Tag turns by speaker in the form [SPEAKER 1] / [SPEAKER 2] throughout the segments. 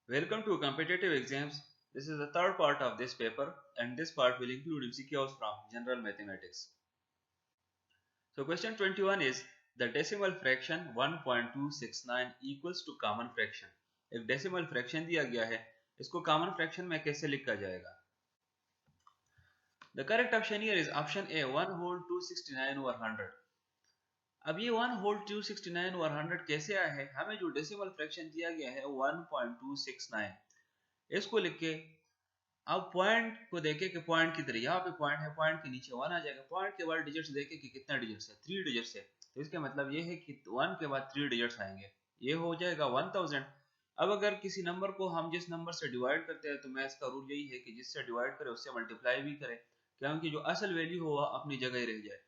[SPEAKER 1] Welcome to competitive exams. This is the third part of this paper and this part will include MCQs from general mathematics. So question 21 is the decimal fraction 1.269 equals to common fraction. एक decimal fraction दिया गया है, इसको common fraction में कैसे लिखा जाएगा? The correct option here is option A 1 whole 269 over 100. अब ये 1 whole 269 over 100 कैसे आया है? हमें जो decimal fraction दिया गया है 1.269, इसको लिख के अब पॉइंट को देखे कि पॉइंट किधर है, यहाँ पे पॉइंट है, पॉइंट के नीचे 1 आ जाएगा, पॉइंट के बाद डिजिट्स देखे कि कितना डिजिट्स है, 3 डिजिट्स है, तो इसका मतलब ये है कि 1 के बाद 3 डिजिट्स आएंगे, ये हो जाएगा 1000। अब अगर किसी नंबर को हम जिस नंबर से डिवाइड करते हैं तो मैथ्स का रूल यही है कि जिससे डिवाइड करे उससे मल्टीप्लाई भी करे, क्योंकि जो असल वैल्यू हो वह अपनी जगह ही रह जाए।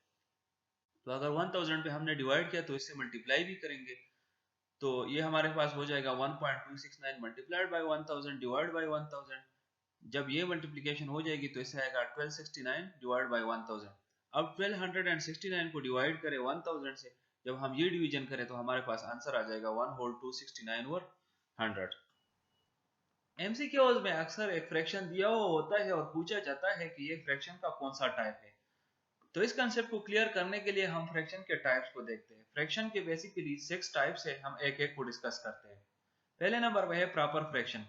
[SPEAKER 1] तो अगर 1000 पे हमने डिवाइड किया तो इससे मल्टीप्लाई भी करेंगे, तो ये हमारे पास हो जाएगा 1.269 मल्टीप्लाइड बाई 1000 डिवाइड बाई 1000। जब ये मल्टीप्लिकेशन हो जाएगी तो इससे आएगा 1269 डिवाइड बाई 1000। अब 1269 को डिवाइड करें 1000 से, जब हम ये डिवीजन करें तो हमारे पास आंसर आ जाएगा 1 whole 269 ओवर 100। एमसीक्यूज में अक्सर एक फ्रैक्शन दिया हुआ होता है और पूछा जाता है कि ये फ्रैक्शन का कौन सा टाइप है। तो इस कंसेप्ट को क्लियर करने के लिए हम फ्रैक्शन के टाइप्स को देखते हैं। फ्रैक्शन के बेसिकली 6 टाइप्स है, हम एक एक को डिस्कस करते हैं। पहले नंबर पे है proper fraction.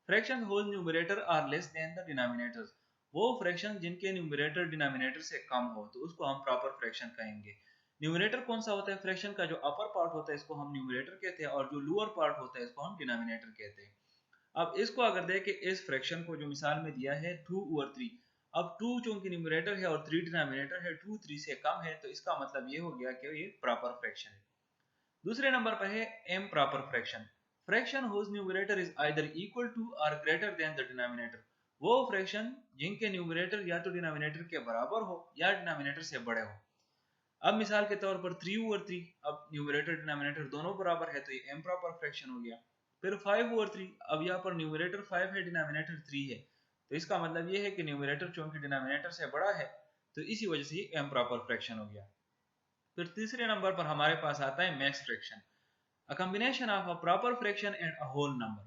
[SPEAKER 1] Fraction whose numerator are less than the denominators. वो फ्रैक्शन जिनके न्यूमरेटर डिनोमिनेटर से कम हो तो उसको हम प्रॉपर फ्रैक्शन कहेंगे। न्यूमरेटर कौन सा होता है फ्रैक्शन का? जो अपर पार्ट होता है इसको हम न्यूमरेटर कहते हैं और जो लोअर पार्ट होता है इसको हम डिनोमिनेटर कहते हैं। अब इसको अगर देखें, इस फ्रैक्शन को जो मिसाल में दिया है 2 ओवर 3, अब 2 चूंकि न्यूमरेटर है और 3 डिनोमिनेटर है, 2 3 से कम है, तो इसका मतलब ये हो गया कि ये प्रॉपर फ्रैक्शन है। दूसरे नंबर पर है improper fraction. Fraction whose numerator is either equal to or greater than the denominator। वो फ्रैक्शन जिनके न्यूमरेटर या तो डिनोमिनेटर के बराबर हो या डिनोमिनेटर से बड़े हो। अब मिसाल के तौर पर 3 ओवर 3, अब न्यूमरेटर डिनोमिनेटर दोनों बराबर है तो ये एम प्रॉपर फ्रैक्शन हो गया। फिर 5 ओवर 3, अब यहाँ पर न्यूमरेटर 5 है, डिनोमिनेटर 3 है, तो इसका मतलब ये है कि न्यूमरेटर चूंकि डिनोमिनेटर से बड़ा है तो इसी वजह से ये एम प्रॉपर फ्रैक्शन हो गया। फिर तीसरे नंबर पर हमारे पास आता है max fraction, a combination of a proper fraction and a whole number।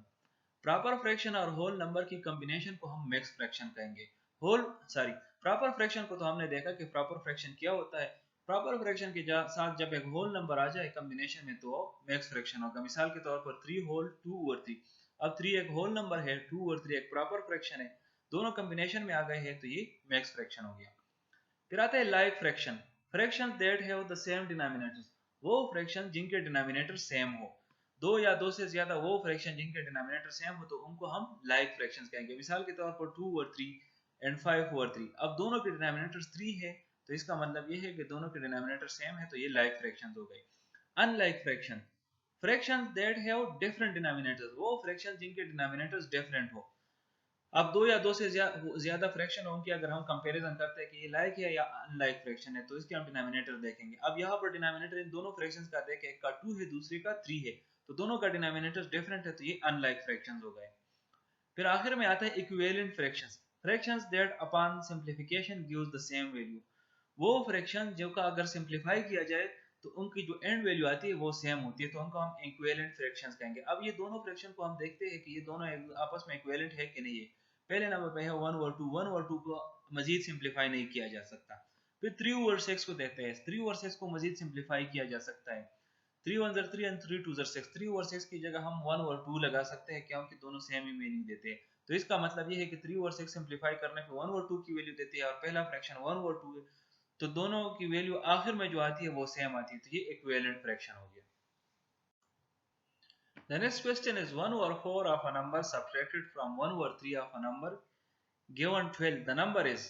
[SPEAKER 1] Proper fraction और होल नंबर की कॉम्बिनेशन को हम मैक्स फ्रैक्शन कहेंगे। प्रॉपर फ्रैक्शन को तो हमने देखा कि प्रॉपर फ्रैक्शन क्या होता है। प्रॉपर फ्रैक्शन के साथ जब एक होल नंबर आ जाए कॉम्बिनेशन में तो मैक्स फ्रैक्शन होगा। मिसाल के तौर पर 3 होल 2 ओवर 3, अब 3 एक होल नंबर है, 2 ओवर 3 एक प्रॉपर फ्रैक्शन है, दोनों कॉम्बिनेशन में आ गए हैं तो ये मैक्स फ्रैक्शन हो गया। फिर आता है like fraction. Fraction that have the same denominators. वो फ्रैक्शन जिनके डिनोमिनेटर सेम हो, दो या दो से ज्यादा वो फ्रैक्शन जिनके डिनोमिनेटर सेम हो तो उनको हम लाइक फ्रैक्शंस कहेंगे। मिसाल के तौर पर 2 ओवर 3 एंड 5 ओवर 3, अब दोनों के डिनोमिनेटर 3 है तो इसका मतलब ये है कि दोनों के डिनोमिनेटर सेम है, तो ये लाइक फ्रैक्शंस हो गए। Unlike fraction, fractions that have different denominators. वो फ्रैक्शन जिनके डिनोमिनेटर्स डिफरेंट हो। अब दो या दो से ज्यादा फ्रैक्शन हो, उनकी अगर हम कंपैरिजन करते हैं कि ये लाइक है या अनलाइक फ्रैक्शन है, तो इसके हम डिनोमिनेटर देखेंगे। अब यहाँ पर डिनोमिनेटर इन दोनों फ्रैक्शंस का देखें, एक का 2 है दूसरे का 3 है, तो दोनों का डिनोमिनेटर डिफरेंट है तो ये अनलाइक फ्रैक्शंस हो गए। फिर आखिर में आता है equivalent fractions. Fractions that upon simplification gives the same value. वो फ्रैक्शन जो का अगर सिंप्लीफाई किया जाए तो उनकी जो एंड वैल्यू आती है वो सेम होती है, तो उनको हम इक्विवेलेंट फ्रैक्शंस कहेंगे। अब ये दोनों फ्रैक्शन को हम देखते हैं कि ये दोनों आपस में इक्विवेलेंट है कि नहीं है। पहले नंबर पे है 1 ओवर 2, 1 ओवर 2 को मजीद सिंप्लीफाई नहीं किया जा सकता। फिर 3 ओवर 6 को देखते हैं, 3 ओवर 6 को मजीद सिंप्लीफाई किया जा सकता है। 3 1 ज़र 3 and 3 2 ज़र 6, 3 ओवर 6 की जगह हम 1 ओवर 2 लगा सकते हैं क्योंकि दोनों सेम ही मीनिंग देते हैं। तो इसका मतलब ये है कि 3 ओवर 6 सिंप्लीफाई करने पे 1 ओवर 2 की वैल्यू देती है और पहला फ्रैक्शन 1 ओवर 2 है, तो दोनों की वैल्यू आखिर में जो आती है वो सेम आती है, तो ये इक्विवेलेंट फ्रैक्शन हो गया। The next question is 1 over 4 of a number subtracted from 1 over 3 of a number given 12, the number is।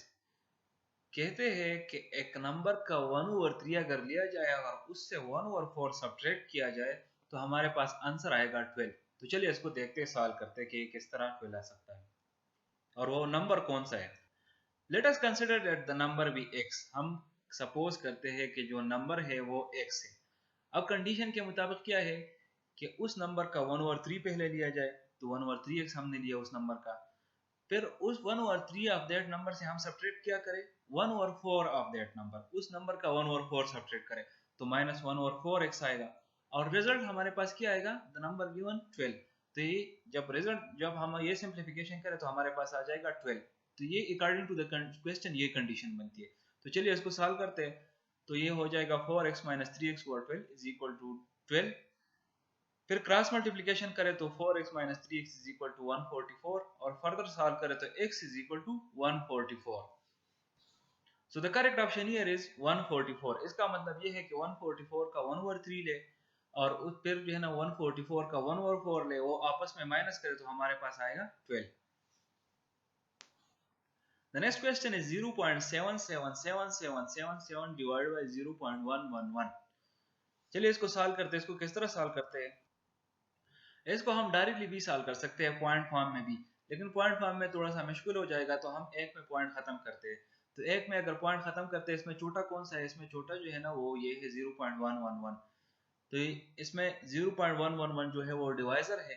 [SPEAKER 1] कहते हैं कि एक नंबर का 1 ओवर 3 अगर लिया जाए और उससे 1 ओवर 4 सब्ट्रैक्ट किया जाए तो हमारे पास आंसर आएगा 12। तो चलिए इसको देखते हैं, सॉल्व करते हैं कि किस तरह 12 आ सकता है और वो नंबर कौन सा है। Let us consider that the number be x। हम सपोज करते हैं कि जो नंबर है वो x है। अब कंडीशन के मुताबिक क्या है कि उस नंबर का 1 ओवर 3 पहले लिया जाए, तो 1 ओवर 3x हमने लिया उस नंबर का, फिर उस 1 ओवर 3 ऑफ दैट नंबर से हम सब्ट्रैक्ट क्या करें, 1 ओवर 4 ऑफ दैट नंबर, उस नंबर का 1 ओवर 4 सब्ट्रैक्ट करें तो माइनस 1 ओवर 4x आएगा और रिजल्ट हमारे पास क्या आएगा, द नंबर गिवन 12। तो ये जब हम ये सिंप्लीफिकेशन करें तो हमारे पास आ जाएगा 12। तो ये अकॉर्डिंग टू द क्वेश्चन ये कंडीशन बनती है। तो चलिए इसको सॉल्व करते हैं। तो ये हो जाएगा 4x - 3x over 12 is equal to 12। फिर क्रॉस मल्टीप्लिकेशन करें तो 4x - 3x is equal to 144 और फर्दर सॉल्व करें तो x is equal to 144। So the correct option here is 144। इसका मतलब ये है कि 144 का 1/3 ले और फिर जो है ना 144 का 1/4 ले, वो आपस में माइनस करे तो हमारे पास आएगा 12। The next question is 0.777777 divided by 0.111। चलिए इसको सॉल्व करते हैं। इसको किस तरह सॉल्व करते हैं? इसको हम डायरेक्टली भी सॉल्व कर सकते हैं पॉइंट फॉर्म में भी, लेकिन पॉइंट फॉर्म में थोड़ा सा मुश्किल हो जाएगा, तो हम एक में पॉइंट खत्म करते हैं। तो एक में अगर पॉइंट खत्म करते हैं, इसमें छोटा कौन सा है? इसमें छोटा जो है ना वो ये है 0.111। तो इसमें 0.111 जो है वो डिवाइजर है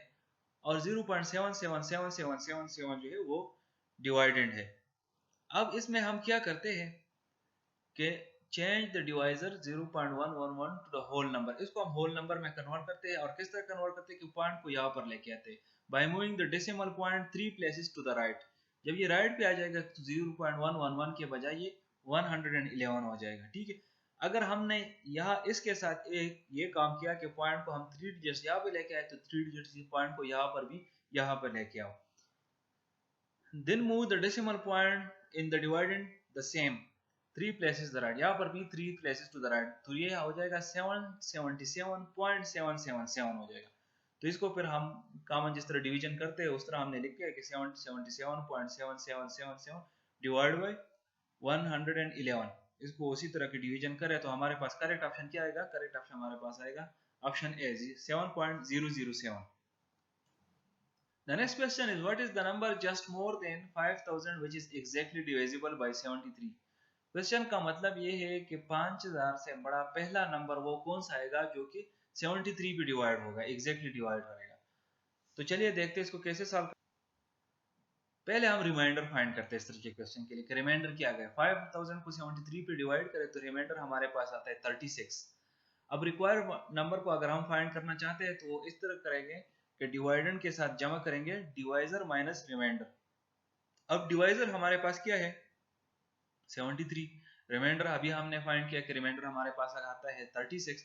[SPEAKER 1] और 0.777777 जो है वो डिवाइडेंड है। अब इसमें हम क्या करते हैं कि change the divisor 0.111 to the whole number. इसको हम होल नंबर में कन्वर्ट करते हैं। और किस तरह कन्वर्ट करते हैं कि पॉइंट को यहाँ पर लेके आते हैं by moving the decimal point 3 places to the right. जब ये राइट पे आ जाएगा तो 0.111 के बजाय ये 111 हो जाएगा। ठीक है, अगर हमने यहाँ इसके साथ ये काम किया कि पॉइंट को हम 3 डिजिट्स यहाँ पे लेके आए, तो 3 डिजिट्स पॉइंट को यहाँ पर भी यहाँ पर लेके आओ। Then move the decimal point in the dividend the same 3 places the right। यहाँ पर भी 3 places to the right, तो ये हो जाएगा 777.777 हो जाएगा। तो इसको फिर हम कॉमन जिस तरह डिवीजन करते हैं उस तरह हमने लिखा है कि 777.7777 डिवाइड बाय 111। इसको उसी तरह की डिवीजन करें तो हमारे पास करेक्ट ऑप्शन क्या आएगा? करेक्ट ऑप्शन हमारे पास आएगा option A 7.007। The next question is what is the number just more than 5000 which is exactly divisible by 73। Question का मतलब ये है कि 5000 से बड़ा पहला नंबर वो कौन सा आएगा जो कि 73 पे डिवाइड होगा, एग्जैक्टली डिवाइड करेगा। तो चलिए देखते हैं इसको कैसे सॉल्व। पहले हम रिमाइंडर फाइंड करते हैं इस तरह के क्वेश्चन के लिए। रिमाइंडर क्या गया? 5000 को 73 पे डिवाइड करें तो रिमाइंडर हमारे पास आता है 36। अब रिक्वायर्ड नंबर को अगर हम फाइंड करना चाहते हैं तो इस तरह करेंगे कि डिवाइडेंड के साथ जमा करेंगे डिवाइजर माइनस रिमाइंडर। अब डिवाइजर हमारे पास क्या है? 73। रिमाइंडर अभी हमने फाइंड किया कि रिमाइंडर हमारे पास आता है 36।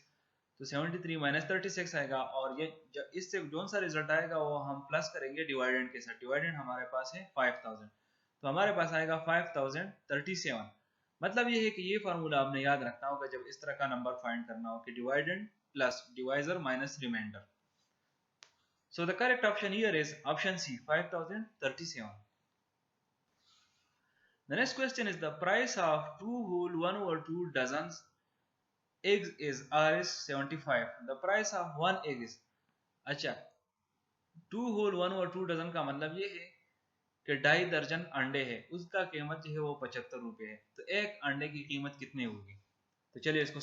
[SPEAKER 1] तो 73 माइनस 36 आएगा और ये जब इससे जो सा रिजल्ट आएगा वो हम प्लस करेंगे डिवाइडेंड के साथ। डिवाइडेंड हमारे पास है 5000, तो हमारे पास आएगा 5037। मतलब ये है कि ये फार्मूला आपने याद रखना होगा जब इस तरह का नंबर फाइंड करना हो कि dividend plus divisor minus remainder. So the correct option here is option C, 5037. The next question is the price of 2 whole 1/2 dozens eggs is Rs 75। The price of 1 egg is, अच्छा 2 whole 1/2 dozen का मतलब ये है कि 2.5 दर्जन अंडे है, उसका कीमत जो है वो 75 रुपए है। तो एक अंडे की कीमत कितनी होगी? तो चलिए इसको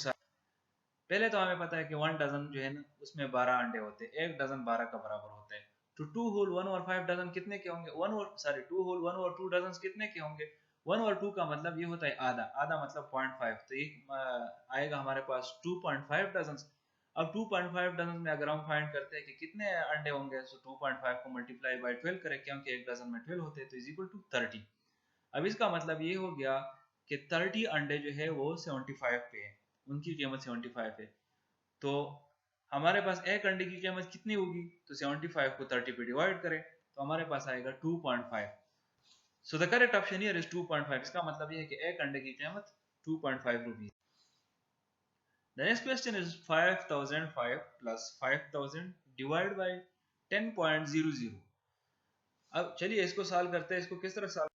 [SPEAKER 1] पहले तो हमें पता है कि 1 डजन जो है ना उसमें 12 अंडे होते हैं, एक डजन 12 का बराबर होता है। तो 2 होल 1/5 डजन कितने के होंगे? 2 होल 1/2 डजन कितने के होंगे? 1/2 का मतलब ये होता है आधा, आधा मतलब 0.5। तो ये आएगा हमारे पास 2.5 डजन। अब 2.5 डजन में अगर हम फाइंड करते हैं कि कितने अंडे होंगे, तो 2.5 को मल्टीप्लाई बाय 12 करें क्योंकि एक डजन में 12 होते हैं, तो इज इक्वल टू 30। अब इसका मतलब ये हो गया कि 30 अंडे जो है वो 75 पे है, उनकी कीमत 75 है। तो हमारे पास एक अंडे की कीमत कितनी होगी? तो 75 को 30 पे डिवाइड करें तो हमारे पास आएगा 2.5। सो the correct option here is 2.5। इसका मतलब ये है कि एक अंडे की कीमत 2.5 rupees. The next question is 5005 plus 5000 divide by 10.00। अब चलिए इसको सॉल्व करते हैं। इसको किस तरह सॉल्व?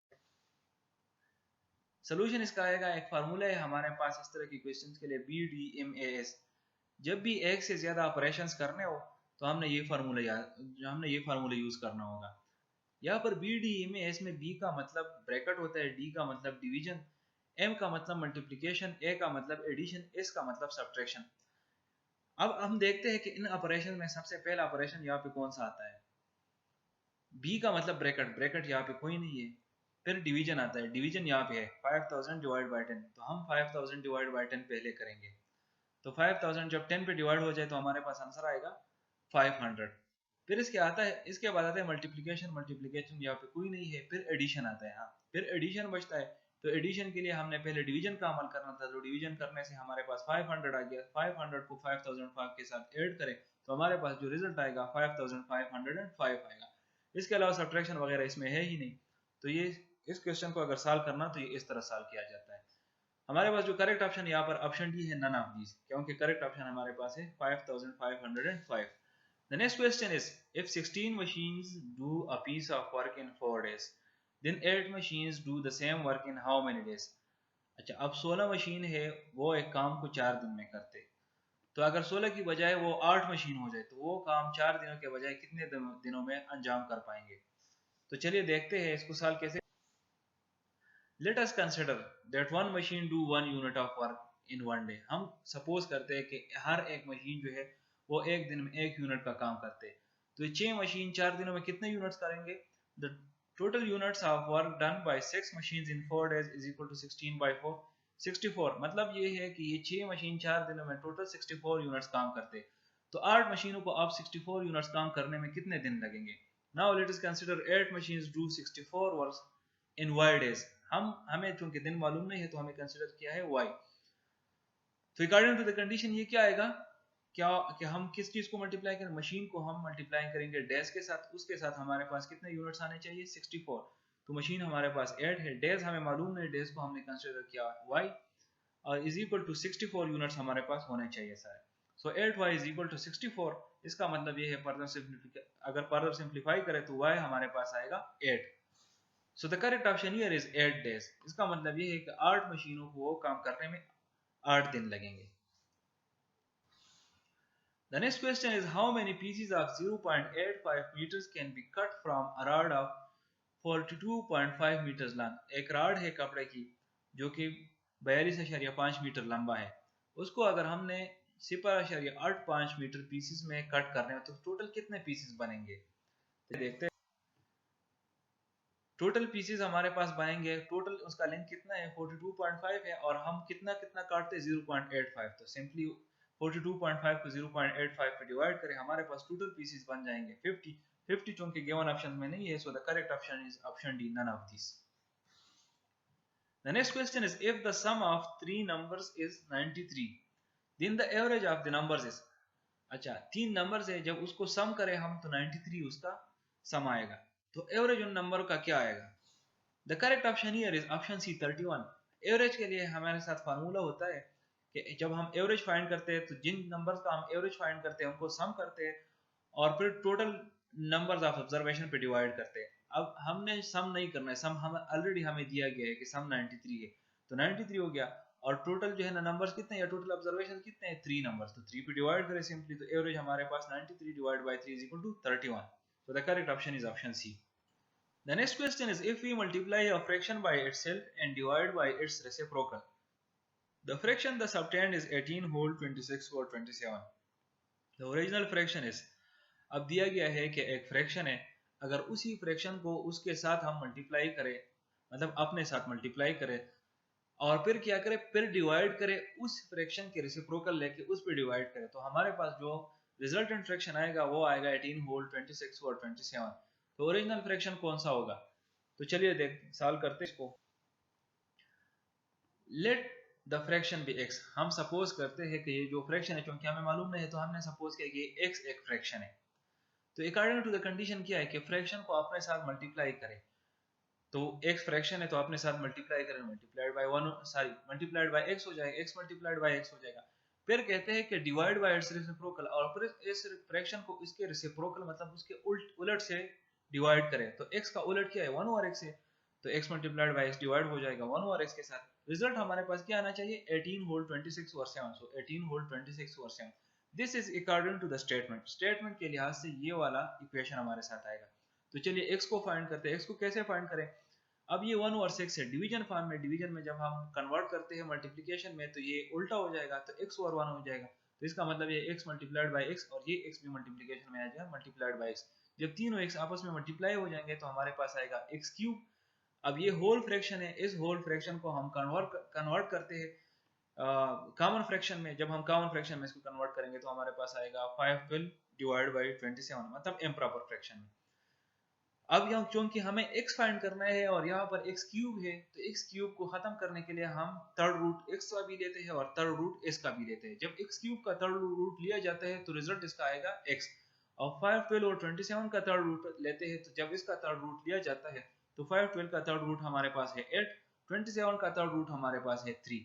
[SPEAKER 1] सोल्यूशन इसका आएगा, एक फार्मूला है हमारे पास इस तरह की क्वेश्चंस के लिए BDMAS। जब भी एक से ज्यादा ऑपरेशंस करने हो तो हमने ये फार्मूला यूज करना होगा। यहाँ पर BDMAS में B का मतलब ब्रैकेट होता है, D का मतलब डिवीजन, M का मतलब मल्टीप्लिकेशन, A का मतलब एडिशन, S का मतलब सब्ट्रैक्शन। अब हम देखते हैं कि इन ऑपरेशन में सबसे पहला ऑपरेशन यहाँ पे कौन सा आता है? B का मतलब ब्रैकेट, ब्रैकेट यहाँ पे कोई नहीं है। फिर डिवीजन आता है, डिवीजन यहाँ पे है 5000 डिवाइड बाय 10। तो हम 5000 डिवाइड बाय 10 पहले करेंगे। तो 5000 जब 10 पे डिवाइड हो जाए तो हमारे पास आंसर आएगा 500। फिर इसके आता है, इसके बाद आता है मल्टीप्लिकेशन। मल्टीप्लिकेशन यहाँ पे कोई नहीं है। फिर एडिशन आता है। हाँ, फिर एडिशन बचता है। तो एडिशन के लिए हमने पहले डिवीजन का अमल करना था। तो डिवीजन करने से हमारे पास 500 आ गया। 500 को 5005 के साथ ऐड करें तो हमारे पास जो रिजल्ट आएगा 5505 आएगा। इसके अलावा सब्ट्रैक्शन वगैरह इसमें है ही नहीं। तो ये इस क्वेश्चन को अगर सॉल्व करना तो ये इस तरह सॉल्व किया जाता है। हमारे पास जो करेक्ट ऑप्शन यहाँ पर ऑप्शन डी है, नन ऑफ दीज, क्योंकि करेक्ट ऑप्शन हमारे पास है 5505। The next question is, if 16 machines do a piece of work in 4 days, then 8 machines do the same work in how many days? अच्छा, अब 16 machine है, वो एक काम को 4 दिन में करते। तो अगर 16 की बजाय वो 8 मशीन हो जाए तो वो काम 4 दिनों के बजाय कितने दिनों में अंजाम कर पाएंगे? तो चलिए देखते हैं इसको सॉल्व कैसे। Let us consider that one machine do 1 unit of work in 1 day. हम सपोज करते हैं कि हर एक मशीन जो है वो एक दिन में 1 यूनिट का काम करते हैं। तो 6 मशीन 4 दिनों में कितने यूनिट्स करेंगे? The total units of work done by 6 machines in 4 days is equal to 16 by 4, 64। मतलब ये है कि ये 6 मशीन 4 दिनों में टोटल 64 यूनिट्स काम करते। तो 8 मशीनों को अब 64 यूनिट्स काम करने में कितने दिन लगेंगे? Now let us consider 8 machines do 64 works in y days। हमें चूंकि दिन मालूम नहीं है तो हमें कंसीडर किया है y। तो अकॉर्डिंग टू द कंडीशन ये क्या आएगा, क्या कि हम किस चीज को मल्टीप्लाई करें? मशीन को हम मल्टीप्लाई करेंगे डेज के साथ। उसके साथ हमारे पास कितने यूनिट्स आने चाहिए? 64। तो मशीन हमारे पास 8 है, डेज हमें मालूम नहीं, डेज को हमने कंसीडर किया y और इज इक्वल टू 64 यूनिट्स हमारे पास होने चाहिए सारे। सो 8y इज इक्वल टू 64। इसका मतलब ये है अगर फर्दर सिंप्लीफाई करें तो y हमारे पास आएगा 8। So the correct option here is 8 days। इसका मतलब ये है कि 8 मशीनों को वो काम करने में 8 दिन लगेंगे। The next question is, how many pieces of 0.85 meters can be cut from a rod of 42.5 meters long? एक रॉड है कपड़े की जो कि 42.5 मीटर लंबा है। उसको अगर हमने 0.85 मीटर पीसेस में कट करने हैं तो टोटल कितने पीसेस बनेंगे? देखते हैं। टोटल पीसेस हमारे पास बनेंगे, टोटल उसका लेंथ कितना है? 42.5 है और हम कितना कितना काटते हैं? 0.85। तो सिंपली 42.5 को 0.85 पे डिवाइड करें, हमारे पास टोटल पीसेस बन जाएंगे 50। 50 चूंकि गिवन ऑप्शन में नहीं है, so the correct option is option D, none of this. The next question is, if the sum of three numbers is 93, then the average of the numbers is। अच्छा, 3 numbers है, जब उसको सम करें हम तो 93 उसका सम आएगा। तो एवरेज उन नंबर का क्या आएगा? The correct option here is option C, 31। Average के लिए हमारे साथ फार्मूला होता है कि जब हम एवरेज फाइंड करते हैं तो जिन नंबर्स का हम एवरेज फाइंड करते हैं उनको सम करते हैं और फिर टोटल नंबर्स ऑफ ऑब्जर्वेशन पे डिवाइड करते हैं। अब हमने सम नहीं करना है, सम हम ऑलरेडी हमें दिया गया है कि सम 93 है, तो 93 हो गया और टोटल जो है ना नंबर्स कितने या टोटल ऑब्जर्वेशन कितने हैं? 3 नंबर्स। तो 3 पे डिवाइड करें सिंपली, तो एवरेज हमारे पास 93 divide by 3 is equal to 31। So the correct option is option C. The next question is, if we multiply a fraction by itself and divide by its reciprocal, the fraction thus obtained is 18 whole 26 or 27। The original fraction is, अब दिया गया है कि एक fraction है, अगर उसी fraction को उसके साथ हम मल्टीप्लाई करें, मतलब अपने साथ मल्टीप्लाई करें और फिर क्या करें? फिर डिवाइड करें उस फ्रैक्शन के रेसिप्रोकल लेके उस पर डिवाइड करें, तो हमारे पास जो रिजल्टेंट फ्रैक्शन आएगा वो आएगा 18 होल 26 और 27। तो ओरिजिनल फ्रैक्शन कौन सा होगा? तो चलिए देख सॉल्व करते हैं इसको। Let the fraction be x। हम सपोज करते हैं कि ये जो फ्रैक्शन है, क्योंकि हमें मालूम नहीं है तो हमने सपोज किया कि x एक फ्रैक्शन है। तो अकॉर्डिंग टू द कंडीशन क्या है कि फ्रैक्शन को अपने साथ मल्टीप्लाई करें। तो x फ्रैक्शन है तो अपने साथ मल्टीप्लाई करें, multiplied by 1 sorry multiplied by x हो जाएगा, x मल्टीप्लाइड बाय x हो जाएगा। फिर कहते हैं कि डिवाइड बाय इट्स रेसिप्रोकल, और फिर इस फ्रैक्शन को इसके रेसिप्रोकल मतलब उसके उलट से डिवाइड करें। तो x का उलट क्या है? 1 ओवर x है, तो x multiplied by x divide हो जाएगा 1 ओवर x के साथ। रिजल्ट हमारे पास क्या आना चाहिए? 18 होल 26 और 7। सो 18 होल 26 और 7। This is according to the statement. Statement के लिहाज से ये वाला इक्वेशन हमारे साथ आएगा। तो चलिए x को फाइंड करते हैं। x को कैसे फाइंड करें? अब ये 1 ओवर 6 है, डिवीजन फॉर्म में, डिवीजन में जब हम कन्वर्ट करते हैं मल्टीप्लिकेशन में तो ये उल्टा हो जाएगा, तो x ओवर 1 हो जाएगा। तो इसका मतलब ये x मल्टीप्लाइड बाय x और ये x भी मल्टीप्लिकेशन में आ जाएगा मल्टीप्लाइड बाय x। जब तीनों x आपस में मल्टीप्लाई हो जाएंगे तो हमारे पास आएगा x क्यूब। अब ये होल फ्रैक्शन है, इस होल फ्रैक्शन को हम कन्वर्ट करते हैं कॉमन फ्रैक्शन में। जब हम कॉमन फ्रैक्शन में इसको कन्वर्ट करेंगे तो हमारे पास आएगा 5 12 डिवाइड बाई 27 मतलब इम्प्रॉपर फ्रैक्शन में। अब यहाँ क्योंकि हमें x फाइंड करना है और यहाँ पर x क्यूब है, तो x क्यूब को खत्म करने के लिए हम थर्ड रूट x का भी लेते हैं और थर्ड रूट s का भी लेते हैं। जब x क्यूब का थर्ड रूट लिया जाता है तो रिजल्ट इसका आएगा x, और 5, 12 और 27 का थर्ड रूट लेते हैं, तो जब इसका थर्ड रूट लिया जाता है तो 5, 12 का थर्ड रूट हमारे पास है 8, 27 का थर्ड रूट हमारे पास है 3।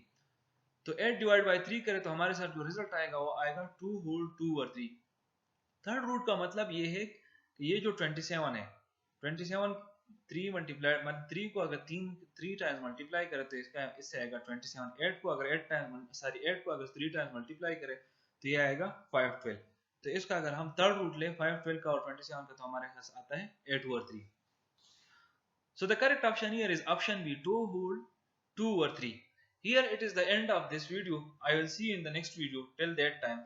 [SPEAKER 1] तो 8 डिवाइड बाई 3 करें तो हमारे साथ जो रिजल्ट आएगा वो आएगा 2 होल 2 और 3। थर्ड रूट का मतलब ये है कि ये जो 27 है, 27 3 मल्टीप्लाई मतलब 3 को अगर 3 टाइम्स मल्टीप्लाई करें तो इससे आएगा 27। 8 को अगर 8 को अगर 3 टाइम्स मल्टीप्लाई करें तो ये आएगा 5, 12। तो इसका अगर हम थर्ड रूट लें 5, 12 का और 27 का, तो हमारे पास आता है 8 over 3। So the correct option here is option B, 2 whole 2 over 3. Here it is the end of this video. I will see you in the next video. Till that time,